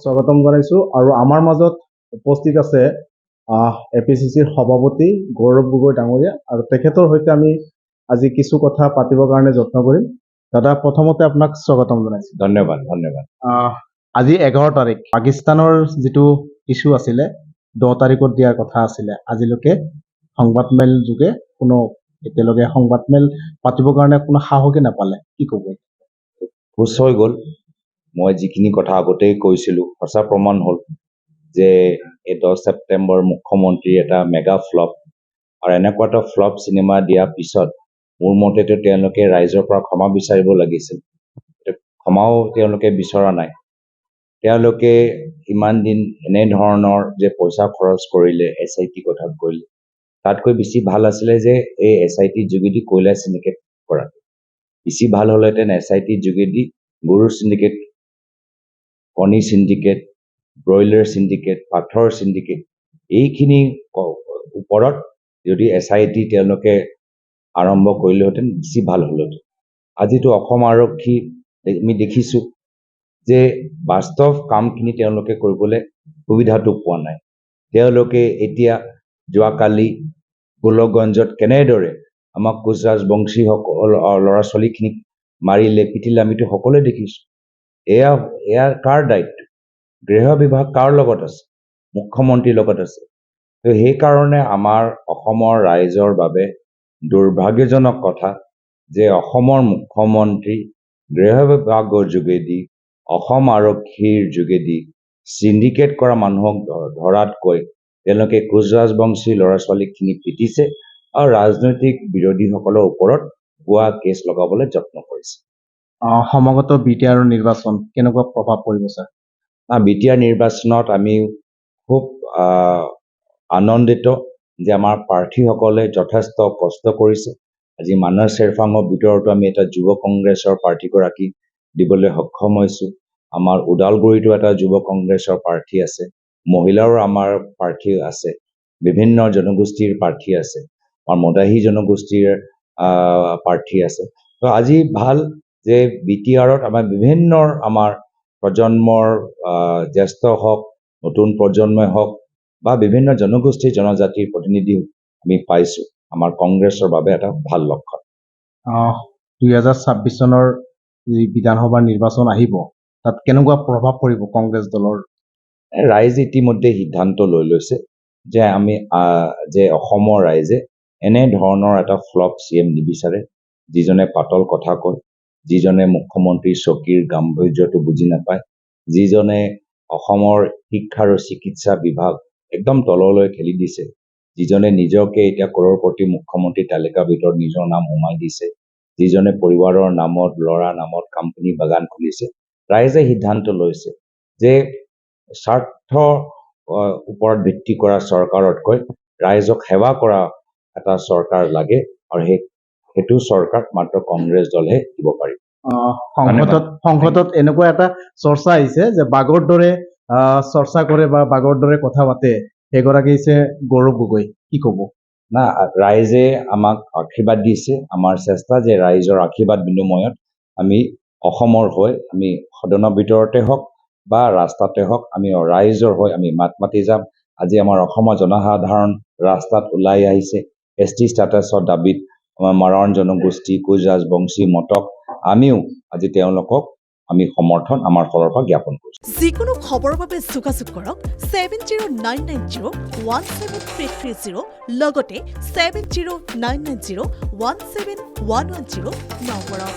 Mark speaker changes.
Speaker 1: স্বাগতম জনাইছো আৰু আমাৰ মাজত উপস্থিত আছে এপিচিচিৰ সভাপতি গৌৰৱ গগৈ ডাঙৰীয়া আৰু তেখেতৰ সৈতে আমি আজি কিছু কথা পাতিবৰ কাৰণে যত্ন কৰিম। দাদা, প্ৰথমতে আপোনাক স্বাগতম জনাইছো।
Speaker 2: ধন্যবাদ।
Speaker 1: আজি 11 তাৰিখ পাকিস্তানৰ যিটো ইছ্যু আছিলে 10 তাৰিখত দিয়াৰ কথা আছিলে, আজিলৈকে সংবাদমেল যোগে কোনো এতিয়ালৈকে সংবাদমেল পাতিবৰ কাৰণে কোনো সাহসে নাপালে, কি ক'ব?
Speaker 2: খুচ হৈ গ'ল। মই যিখিনি কথা আগতেই কৈছিলোঁ সঁচা প্ৰমাণ হ'ল যে এই 10 ছেপ্টেম্বৰ মুখ্যমন্ত্ৰীৰ এটা মেগা ফ্লপ, আৰু এনেকুৱা এটা ফ্লপ চিনেমা দিয়াৰ পিছত মোৰ মতেতো তেওঁলোকে ৰাইজৰ পৰা ক্ষমা বিচাৰিব লাগিছিল। ক্ষমাও তেওঁলোকে বিচৰা নাই। তেওঁলোকে ইমান দিন এনেধৰণৰ যে পইচা খৰচ কৰিলে SIT কথাত কৰিলে, তাতকৈ বেছি ভাল আছিলে যে এই SIT যোগেদি কয়লা চিণ্ডিকেট কৰা। বেছি ভাল হ'লহেঁতেন SIT যোগেদি গৰু চিণ্ডিকেট, কণী চিণ্ডিকেট, ব্ৰইলাৰ চিণ্ডিকেট, পাথৰ চিণ্ডিকেট, এইখিনি ওপৰত যদি SIT তেওঁলোকে আৰম্ভ কৰিলেহেঁতেন বেছি ভাল হ'লহেঁতেন। আজিতো অসম আৰক্ষী আমি দেখিছোঁ যে বাস্তৱ কামখিনি তেওঁলোকে কৰিবলৈ সুবিধাটো পোৱা নাই। তেওঁলোকে এতিয়া যোৱাকালি গোলকগঞ্জত কেনেদৰে আমাক কোচ ৰাজবংশীসকল ল'ৰা ছোৱালীখিনিক মাৰিলে, পিটিলে, আমিতো সকলোৱে দেখিছোঁ। এয়া কাৰ দায়িত্ব? গৃহ বিভাগ কাৰ লগত আছে? মুখ্যমন্ত্ৰীৰ লগত আছে। তো সেইকাৰণে আমাৰ অসমৰ ৰাইজৰ বাবে দুৰ্ভাগ্যজনক কথা যে অসমৰ মুখ্যমন্ত্ৰী গৃহ বিভাগৰ যোগেদি, অসম আৰক্ষীৰ যোগেদি চিণ্ডিকেট কৰা মানুহক ধৰাতকৈ তেওঁলোকে কোচ ৰাজবংশী ল'ৰা ছোৱালীখিনিক পিটিছে আৰু ৰাজনৈতিক বিৰোধীসকলৰ ওপৰত ভুৱা কেছ লগাবলৈ যত্ন কৰিছে।
Speaker 1: সমাগত BTR নিৰ্বাচন কেনেকুৱা প্ৰভাৱ পৰিব ছাৰ?
Speaker 2: BTR নিৰ্বাচনত আমি খুব আনন্দিত যে আমাৰ প্ৰাৰ্থীসকলে যথেষ্ট কষ্ট কৰিছে। আজি মানস চেৰফাঙৰ ভিতৰতো আমি এটা যুৱ কংগ্ৰেছৰ প্ৰাৰ্থীগৰাকী দিবলৈ সক্ষম হৈছোঁ। আমাৰ ওদালগুৰিতো এটা যুৱ কংগ্ৰেছৰ প্ৰাৰ্থী আছে, মহিলাৰো আমাৰ প্ৰাৰ্থী আছে, বিভিন্ন জনগোষ্ঠীৰ প্ৰাৰ্থী আছে, আমাৰ মদাহী জনগোষ্ঠীৰ প্ৰাৰ্থী আছে। তো আজি ভাল যে BTRত আমাৰ বিভিন্ন আমাৰ প্ৰজন্মৰ জ্যেষ্ঠ হওক, নতুন প্ৰজন্মই হওক বা বিভিন্ন জনগোষ্ঠীৰ জনজাতিৰ প্ৰতিনিধি আমি পাইছোঁ। আমাৰ কংগ্ৰেছৰ বাবে এটা ভাল লক্ষণ।
Speaker 1: 2026 চনৰ যি বিধানসভা নিৰ্বাচন আহিব, তাত কেনেকুৱা প্ৰভাৱ পৰিব কংগ্ৰেছ দলৰ?
Speaker 2: ৰাইজে ইতিমধ্যে সিদ্ধান্ত লৈ লৈছে যে আমি যে অসমৰ ৰাইজে এনেধৰণৰ এটা ফ্লপ CM নিবিচাৰে, যিজনে পাতল কথা কয়, যিজনে মুখ্যমন্ত্ৰীৰ চকীৰ গাম্ভীৰ্যটো বুজি নাপায়, যিজনে অসমৰ শিক্ষা আৰু চিকিৎসা বিভাগ একদম তললৈ ঠেলি দিছে, যিজনে নিজকে এতিয়া কৰৰপতি মুখ্যমন্ত্ৰী তালিকাৰ ভিতৰত নিজৰ নাম সোমাই দিছে, যিজনে পৰিবাৰৰ নামত, ল'ৰা নামত কোম্পানী বাগান খুলিছে। ৰাইজে সিদ্ধান্ত লৈছে যে স্বাৰ্থৰ ওপৰত ভিত্তি কৰা চৰকাৰতকৈ ৰাইজক সেৱা কৰা এটা চৰকাৰ লাগে, আৰু সেইটো চৰকাৰ মাত্ৰ কংগ্ৰেছ দলহে দিব পাৰিব।
Speaker 1: সংসদত এনেকুৱা এটা চৰ্চা আহিছে যে বাঘৰ দৰে চৰ্চা কৰে বা বাঘৰ দৰে কথা পাতে, সেইগৰাকী হৈছে গৌৰৱ গগৈ, কি ক'ব?
Speaker 2: না, ৰাইজে আমাক আশীৰ্বাদ দিছে। আমাৰ চেষ্টা যে ৰাইজৰ আশীৰ্বাদ বিনিময়ত আমি অসমৰ হৈ আমি সদনৰ ভিতৰতে হওক বা ৰাস্তাতে হওক আমি ৰাইজৰ হৈ আমি মাত মাতি যাম। আজি আমাৰ অসমৰ জনসাধাৰণ ৰাস্তাত ওলাই আহিছে ST ষ্টেটাছৰ দাবীত। আমাৰ মাৰৱান জনগোষ্ঠী, কোচ ৰাজবংশী, মটক, আমিও আজি তেওঁলোকক আমি সমৰ্থন আমাৰ ফালৰ পৰা জ্ঞাপন কৰিছোঁ।
Speaker 3: যিকোনো খবৰৰ বাবে যোগাযোগ কৰক 7099017330 লগতে 7099017110 নম্বৰত।